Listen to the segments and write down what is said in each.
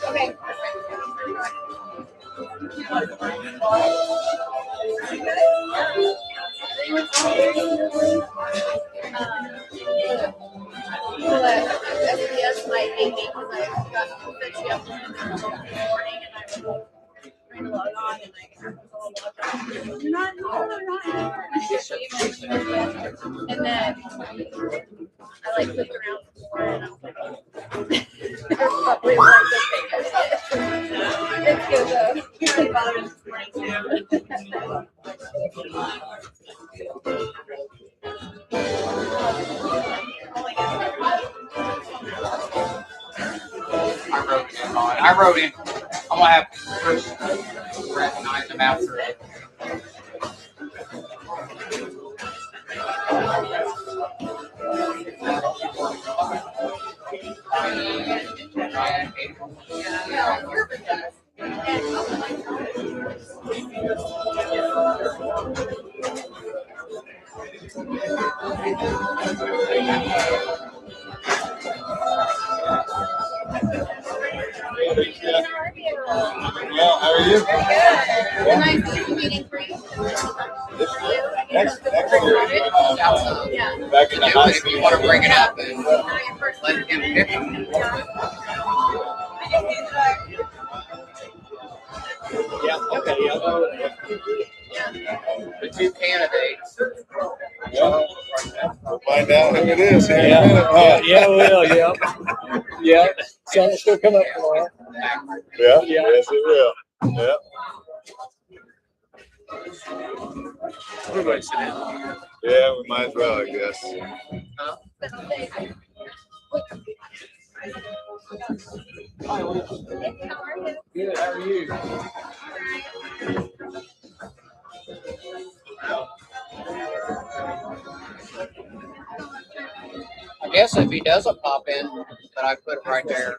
Okay. SBS might hate me because I got that she up in the morning and I was trying to log on and you're not here. And then I like looked around for and I was like, there's probably like the thing. It's good though. You're really bothered this morning too. I wrote in. I'm gonna have Chris recognize him after it. Yeah, how are you? Good. Nice meeting for you. Next year. Yeah. Back in the high If you want to bring it up and let him pick them. Yeah, okay, The two candidates. yeah. We'll find out who it is here in a minute. Yeah, we will. Yeah. Yeah. Sun will still come up tomorrow. Yeah, yes, it will. Yeah. Everybody sit down. Yeah, we might as well, I guess. Good. How are you? I guess if he doesn't pop in, that I put it right there.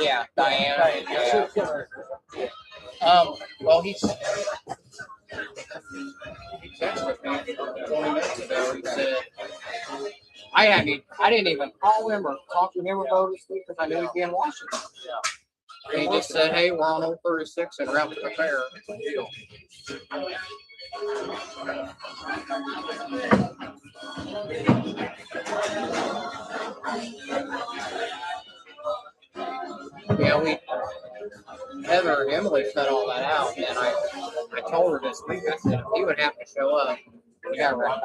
Yeah, Diana. Yeah. Well, he texted me 20 minutes ago. He said I didn't even call him or talk to him about this week because I knew he'd be in Washington. He just said, "Hey, we're on 036 and route to the fair." Yeah, Heather and Emily cut all that out, and I told her this week. I said if he would have to show up, we got to run.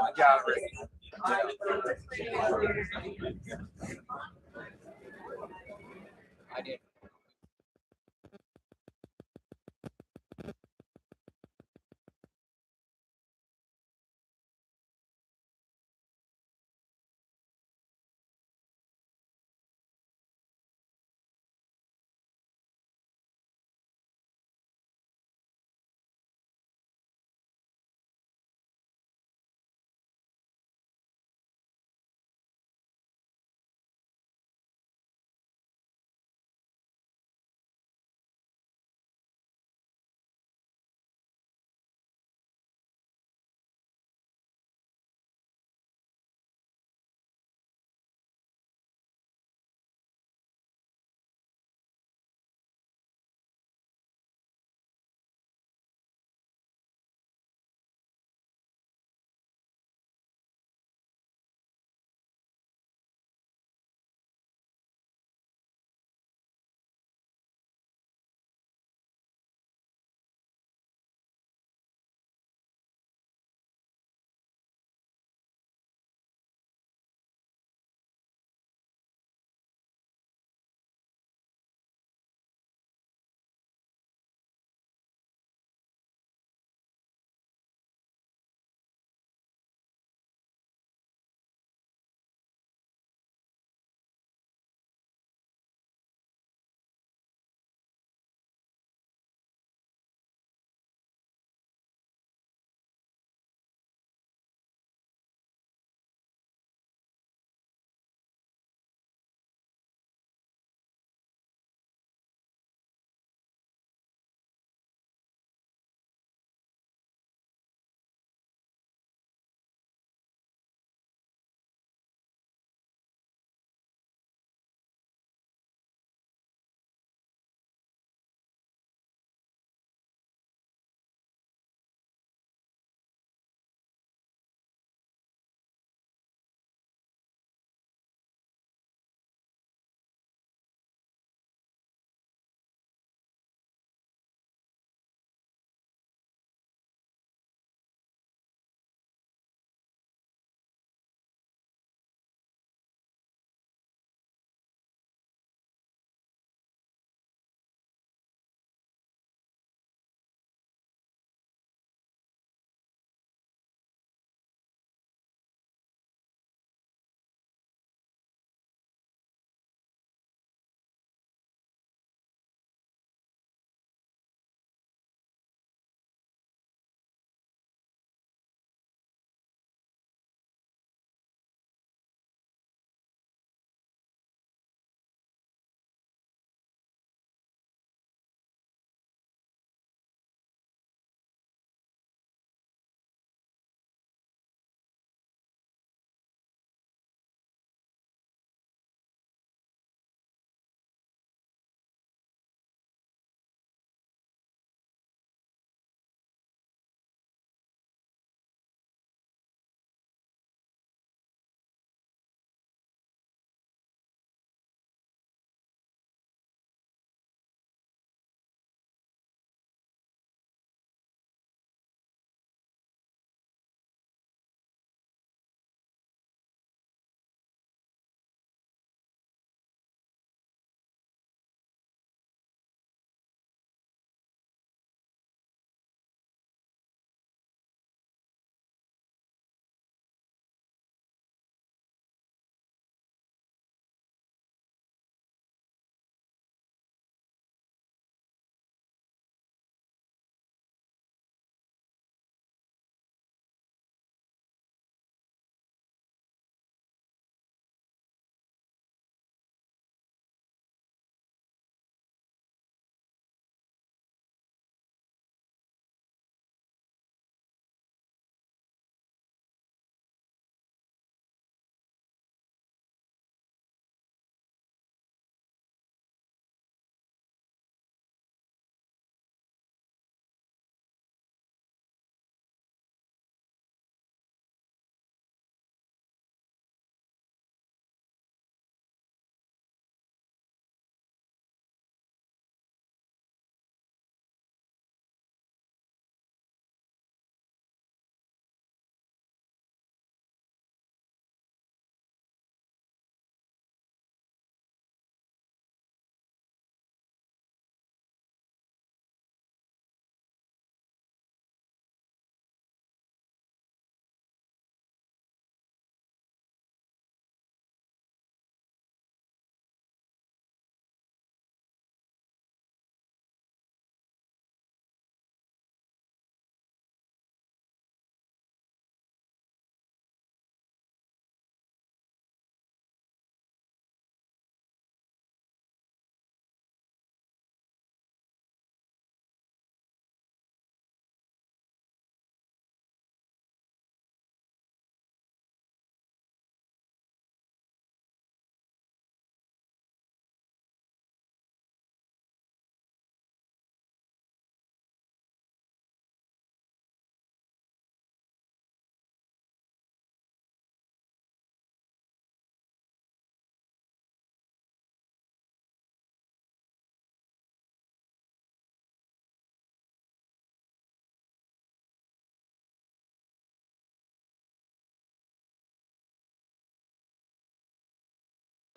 I did.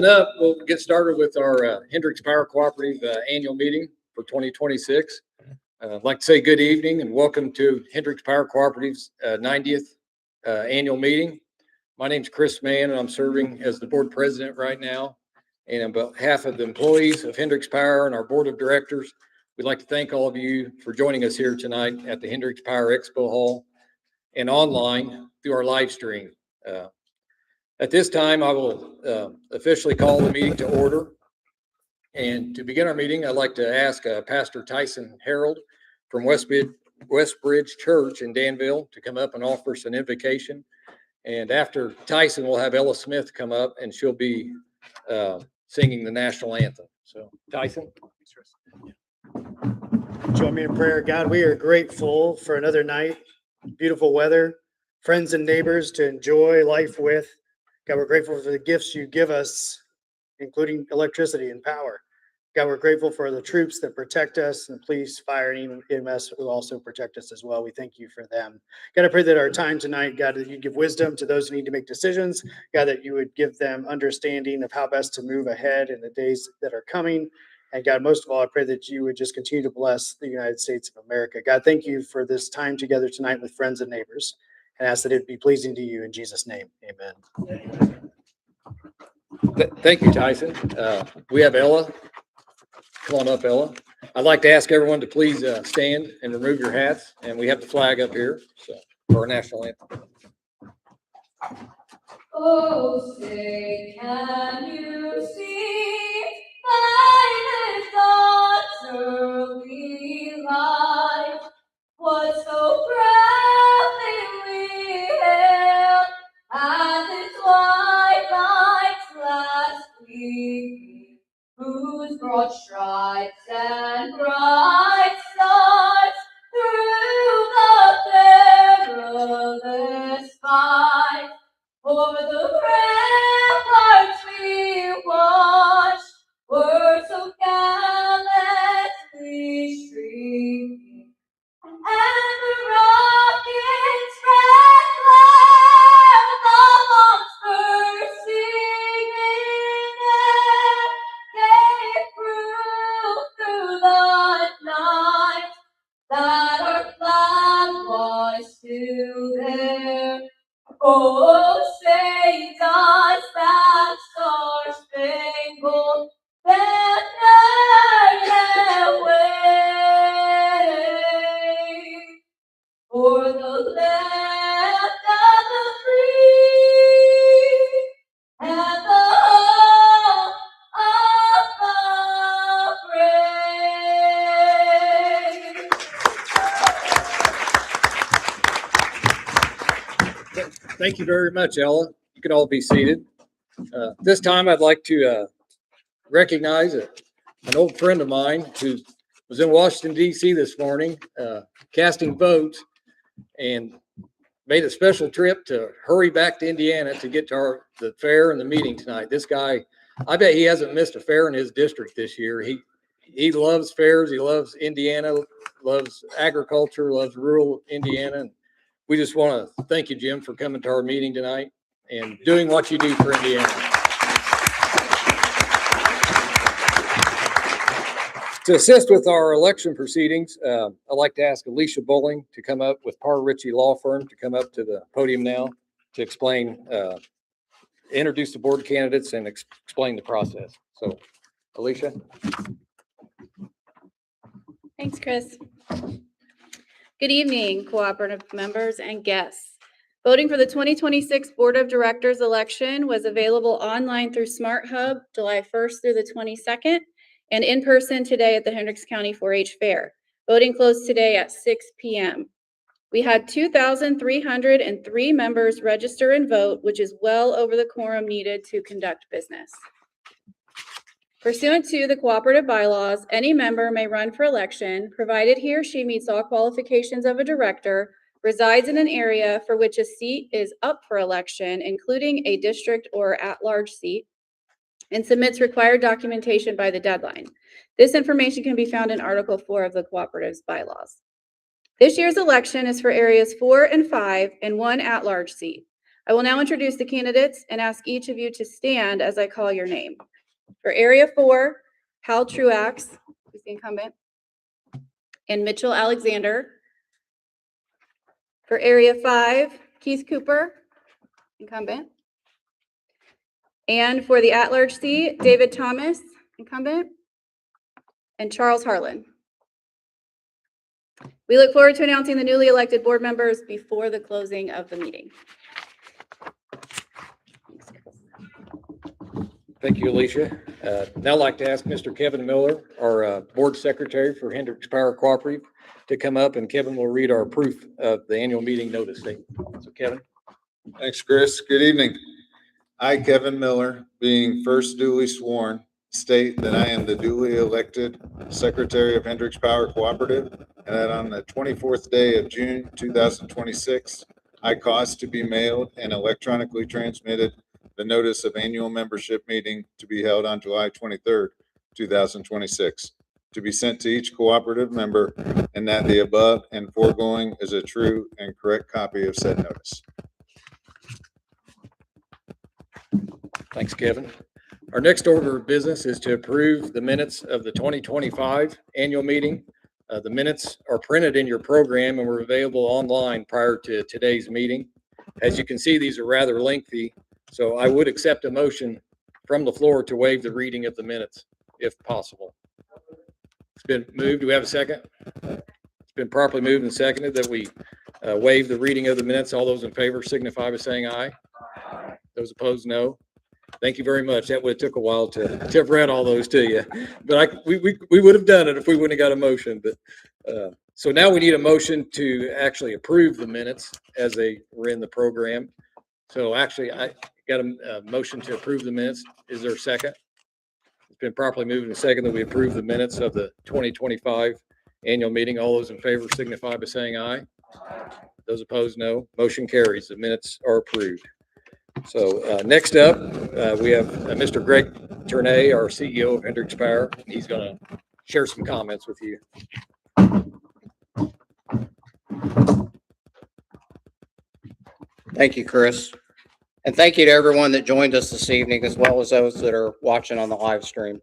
Up, we'll get started with our Hendricks Power Cooperative annual meeting for 2026. I'd like to say good evening and welcome to Hendricks Power Cooperative's 90th annual meeting. My name is Chris Mann and I'm serving as the board president right now. And on behalf of the employees of Hendricks Power and our board of directors, we'd like to thank all of you for joining us here tonight at the Hendricks Power Expo Hall and online through our live stream. At this time, I will officially call the meeting to order. And to begin our meeting, I'd like to ask Pastor Tyson Harold from Westbridge Church in Danville to come up and offer us an invocation. And after Tyson, we'll have Ella Smith come up and she'll be singing the national anthem. So Tyson. Join me in prayer. God, we are grateful for another night, beautiful weather, friends and neighbors to enjoy life with. God, we're grateful for the gifts you give us, including electricity and power. God, we're grateful for the troops that protect us, and the police, fire, and EMS who also protect us as well. We thank you for them. God, I pray that our time tonight, God, that you give wisdom to those who need to make decisions. God, that you would give them understanding of how best to move ahead in the days that are coming. And God, most of all, I pray that you would just continue to bless the United States of America. God, thank you for this time together tonight with friends and neighbors, and ask that it be pleasing to you in Jesus' name. Amen. Thank you, Tyson. We have Ella. Come on up, Ella. I'd like to ask everyone to please stand and remove your hats. And we have the flag up here for our national anthem. Oh, say, can you see by his thoughts early light what so proudly we hailed at his twilight's last gleaming, whose broad stripes and bright stars through the perilous fight o'er the ramparts we watched were so gallantly streaming, and the rockets red flares the bombs bursting in air gave proof through the night that our flag was still there. Oh, say does that star-spangled banner yet wave for the land of the free and the home of the brave. Thank you very much, Ella. You can all be seated. This time I'd like to recognize an old friend of mine who was in Washington, D.C. this morning casting votes and made a special trip to hurry back to Indiana to get to the fair and the meeting tonight. This guy, I bet he hasn't missed a fair in his district this year. He loves fairs. He loves Indiana, loves agriculture, loves rural Indiana. And we just want to thank you, Jim, for coming to our meeting tonight and doing what you do for Indiana. To assist with our election proceedings, I'd like to ask Alicia Bowling to come up with Parr Ritchie Law Firm to come up to the podium now to explain, introduce the board candidates and explain the process. So, Alicia. Thanks, Chris. Good evening, cooperative members and guests. Voting for the 2026 Board of Directors election was available online through Smart Hub July 1st through the 22nd and in person today at the Hendricks County 4-H Fair. Voting closed today at 6 p.m. We had 2,303 members register and vote, which is well over the quorum needed to conduct business. Pursuant to the cooperative bylaws, any member may run for election, provided he or she meets all qualifications of a director, resides in an area for which a seat is up for election, including a district or at-large seat, and submits required documentation by the deadline. This information can be found in Article 4 of the cooperative's bylaws. This year's election is for areas 4 and 5 and 1 at-large seat. I will now introduce the candidates and ask each of you to stand as I call your name. For Area 4, Hal Truax, who's the incumbent, and Mitchell Alexander. For Area 5, Keith Cooper, incumbent. And for the at-large seat, David Thomas, incumbent, and Charles Harlan. We look forward to announcing the newly elected board members before the closing of the meeting. Thank you, Alicia. Now I'd like to ask Mr. Kevin Miller, our board secretary for Hendricks Power Cooperative, to come up, and Kevin will read our proof of the annual meeting notice statement. So Kevin. Thanks, Chris. Good evening. I, Kevin Miller, being first duly sworn, state that I am the duly elected Secretary of Hendricks Power Cooperative, and that on the 24th day of June 2026, I caused to be mailed and electronically transmitted the notice of annual membership meeting to be held on July 23rd, 2026, to be sent to each cooperative member, and that the above and foregoing is a true and correct copy of said notice. Thanks, Kevin. Our next order of business is to approve the minutes of the 2025 annual meeting. The minutes are printed in your program and were available online prior to today's meeting. As you can see, these are rather lengthy, so I would accept a motion from the floor to waive the reading of the minutes, if possible. It's been moved. Do we have a second? It's been properly moved and seconded that we waive the reading of the minutes. All those in favor signify by saying aye. Those opposed, no. Thank you very much. That would have took a while to have read all those to you, but we would have done it if we wouldn't have got a motion. But so now we need a motion to actually approve the minutes as they were in the program. So actually, I got a motion to approve the minutes. Is there a second? It's been properly moved and seconded that we approve the minutes of the 2025 annual meeting. All those in favor signify by saying aye. Those opposed, no. Motion carries. The minutes are approved. So next up, we have Mr. Greg Turnay, our CEO of Hendricks Power. He's going to share some comments with you. Thank you, Chris. And thank you to everyone that joined us this evening, as well as those that are watching on the live stream.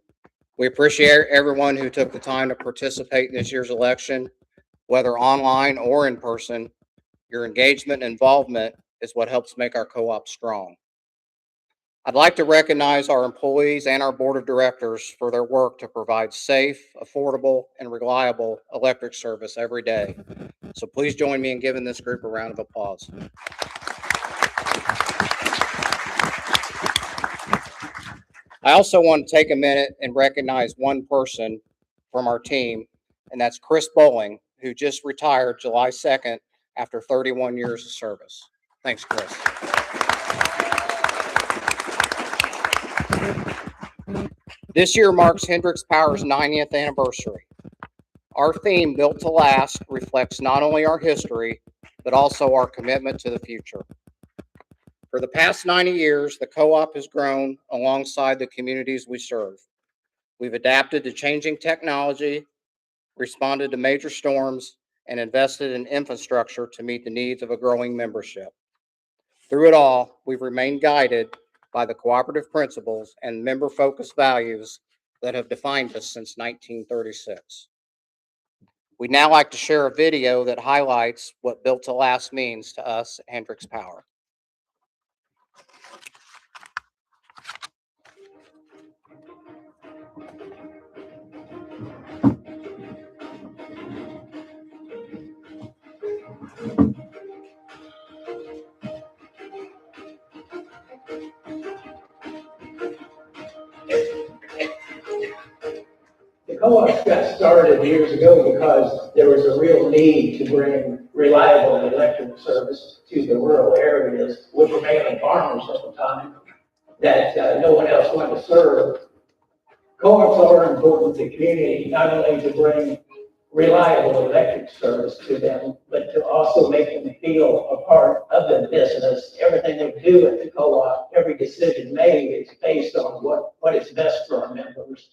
We appreciate everyone who took the time to participate in this year's election, whether online or in person. Your engagement and involvement is what helps make our co-op strong. I'd like to recognize our employees and our board of directors for their work to provide safe, affordable, and reliable electric service every day. So please join me in giving this group a round of applause. I also want to take a minute and recognize one person from our team, and that's Chris Bowling, who just retired July 2nd after 31 years of service. Thanks, Chris. This year marks Hendricks Power's 90th anniversary. Our theme, Built to Last, reflects not only our history, but also our commitment to the future. For the past 90 years, the co-op has grown alongside the communities we serve. We've adapted to changing technology, responded to major storms, and invested in infrastructure to meet the needs of a growing membership. Through it all, we've remained guided by the cooperative principles and member-focused values that have defined us since 1936. We'd now like to share a video that highlights what Built to Last means to us at Hendricks Power. The co-op got started years ago because there was a real need to bring reliable electric service to the rural areas, which were mainly farmers at the time, that no one else wanted to serve. Co-ops are important to the community, not only to bring reliable electric service to them, but to also make them feel a part of the business. Everything they do at the co-op, every decision made is based on what is best for our members.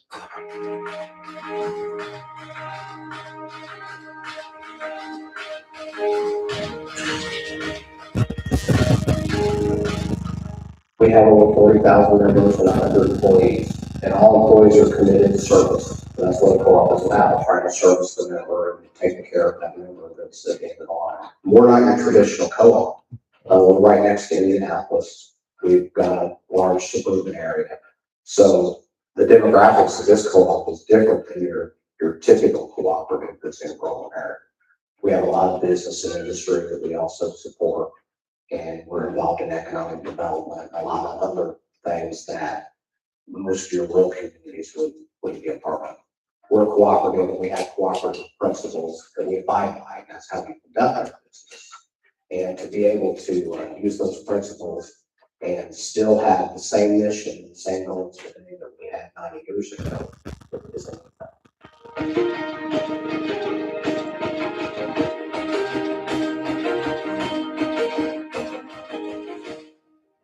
have over 40,000 members and 100 employees, and all employees are committed to service. So that's what the co-op is about, trying to service the member and taking care of that member that's at the end of the line. We're not your traditional co-op. We're right next to Indianapolis. We've got a large suburban area. So the demographics of this co-op is different than your typical cooperative that's in rural area. We have a lot of business and industry that we also support, and we're involved in economic development, a lot of other things that most of your rural communities would be a part of. We're cooperative, and we have cooperative principles that we abide by, and that's how we conduct our business. And to be able to use those principles and still have the same mission, the same goals today that we had 90 years ago is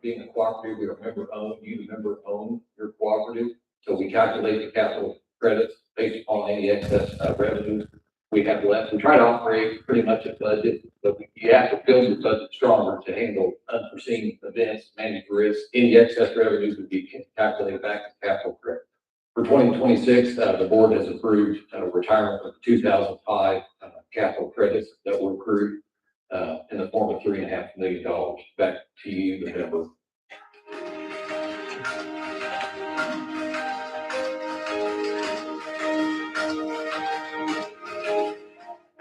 Being a cooperative, you're a member owned, you the member own your cooperative. So we calculate the capital credits based upon any excess revenues we have left. We try to operate pretty much a budget, but you have to build your budget stronger to handle unforeseen events, manage risk. Any excess revenues would be calculated back to capital credit. For 2026, the board has approved retirement of 2005 capital credits that were accrued in the form of $3.5 million. Back to you, the member.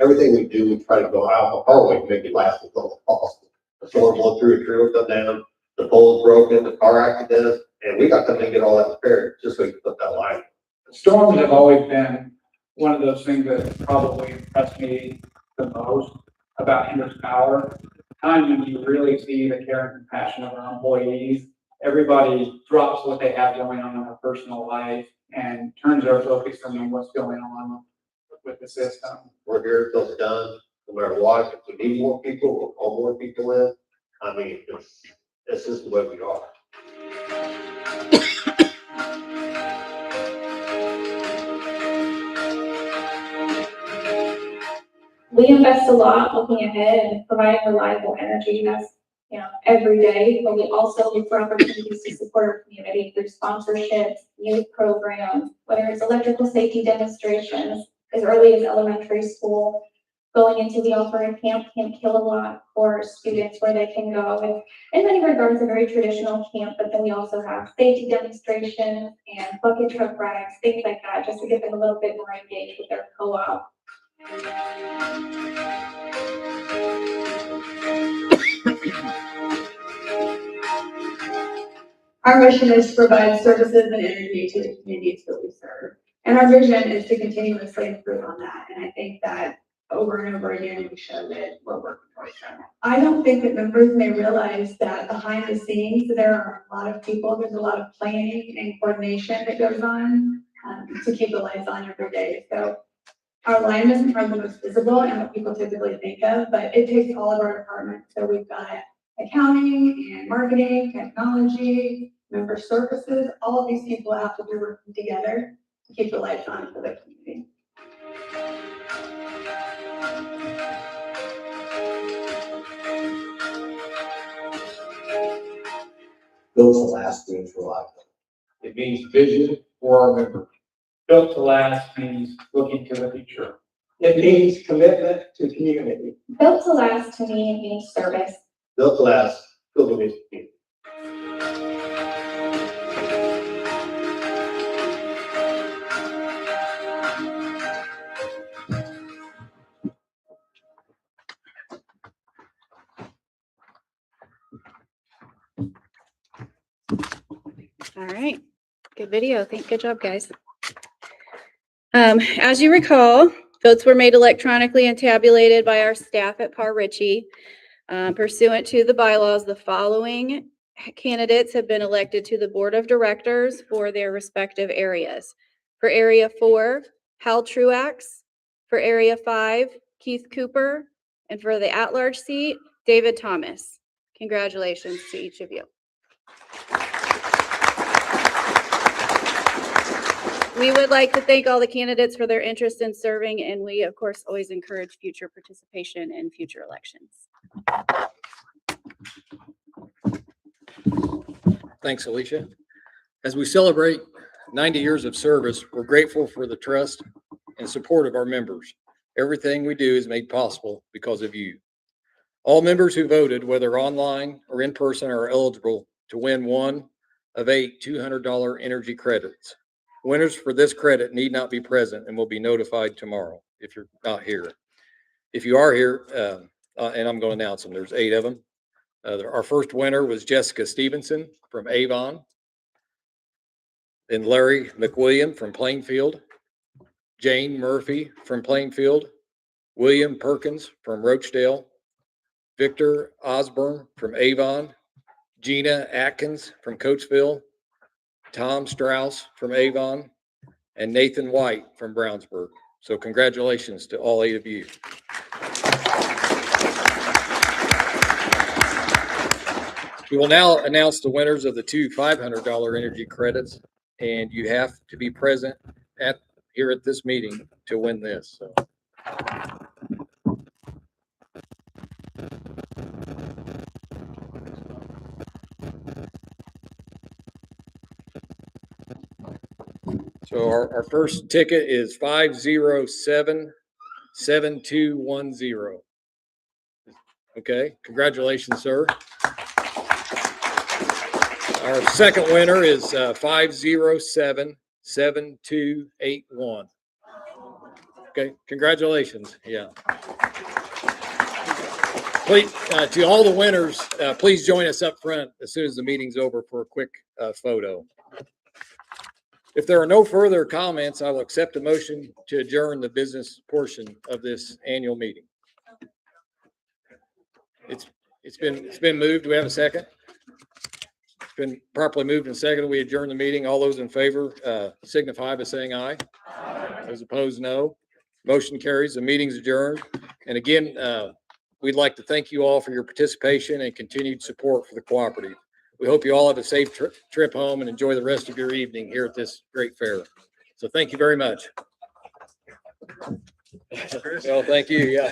Everything we do, we try to go out our way to make it last as long as possible. The storm blew through, a tree will come down, the pole is broken, the car accident, and we got to come and get all that repaired just so we can put that line. Storms have always been one of those things that probably impressed me the most about Hendricks Power. Time when you really see the care and compassion of our employees, everybody drops what they have going on in their personal life and turns their focus on what's going on with the system. We're here until it's done, no matter what. If we need more people, we'll call more people in. I mean, it's just the way we are. We invest a lot looking ahead and providing reliable energy. That's, every day, but we also look for opportunities to support our community through sponsorships, youth programs, whether it's electrical safety demonstrations as early as elementary school, going into the offering Camp Kilowatt for students where they can go. In many regards, a very traditional camp, but then we also have safety demonstrations and bucket truck rides, things like that, just to get them a little bit more engaged with their co-op. Our mission is to provide services and energy to the communities that we serve. And our vision is to continuously improve on that. And I think that over and over again, we show that we're working towards that. I don't think that members may realize that behind the scenes, there are a lot of people, there's a lot of planning and coordination that goes on to keep the lights on every day. So our linemen are the most visible and what people typically think of, but it takes all of our departments. So we've got accounting and marketing, technology, member services, all of these people have to be working together to keep the lights on for the community. built to last means reliable. It means vision for our members. Built to last means looking to the future. It means commitment to community. Built to last to me means service. Built to last, building this community. All right, good video. Good job, guys. As you recall, votes were made electronically and tabulated by our staff at Par Ritchie. Pursuant to the bylaws, the following candidates have been elected to the Board of Directors for their respective areas. For Area 4, Hal Truax. For Area 5, Keith Cooper. And for the at-large seat, David Thomas. Congratulations to each of you. We would like to thank all the candidates for their interest in serving, and we, of course, always encourage future participation in future elections. Thanks, Alicia. As we celebrate 90 years of service, we're grateful for the trust and support of our members. Everything we do is made possible because of you. All members who voted, whether online or in person, are eligible to win one of 8 $200 energy credits. Winners for this credit need not be present and will be notified tomorrow if you're not here. If you are here, and I'm going to announce them, there's 8 of them. Our first winner was Jessica Stevenson from Avon. Then Larry McWilliam from Plainfield. Jane Murphy from Plainfield. William Perkins from Roachdale. Victor Osborne from Avon. Gina Atkins from Coatesville. Tom Strauss from Avon. And Nathan White from Brownsburg. So congratulations to all 8 of you. We will now announce the winners of the 2 $500 energy credits, and you have to be present here at this meeting to win this. So. So our first ticket is 507-7210. Okay, congratulations, sir. Our second winner is 507-7281. Okay, congratulations. Yeah. Please, to all the winners, please join us up front as soon as the meeting's over for a quick photo. If there are no further comments, I will accept a motion to adjourn the business portion of this annual meeting. It's been moved. Do we have a second? It's been properly moved and seconded. We adjourn the meeting. All those in favor signify by saying aye. Those opposed, no. Motion carries. The meeting's adjourned. And again, we'd like to thank you all for your participation and continued support for the cooperative. We hope you all have a safe trip home and enjoy the rest of your evening here at this great fair. So thank you very much. Well, thank you. Yeah.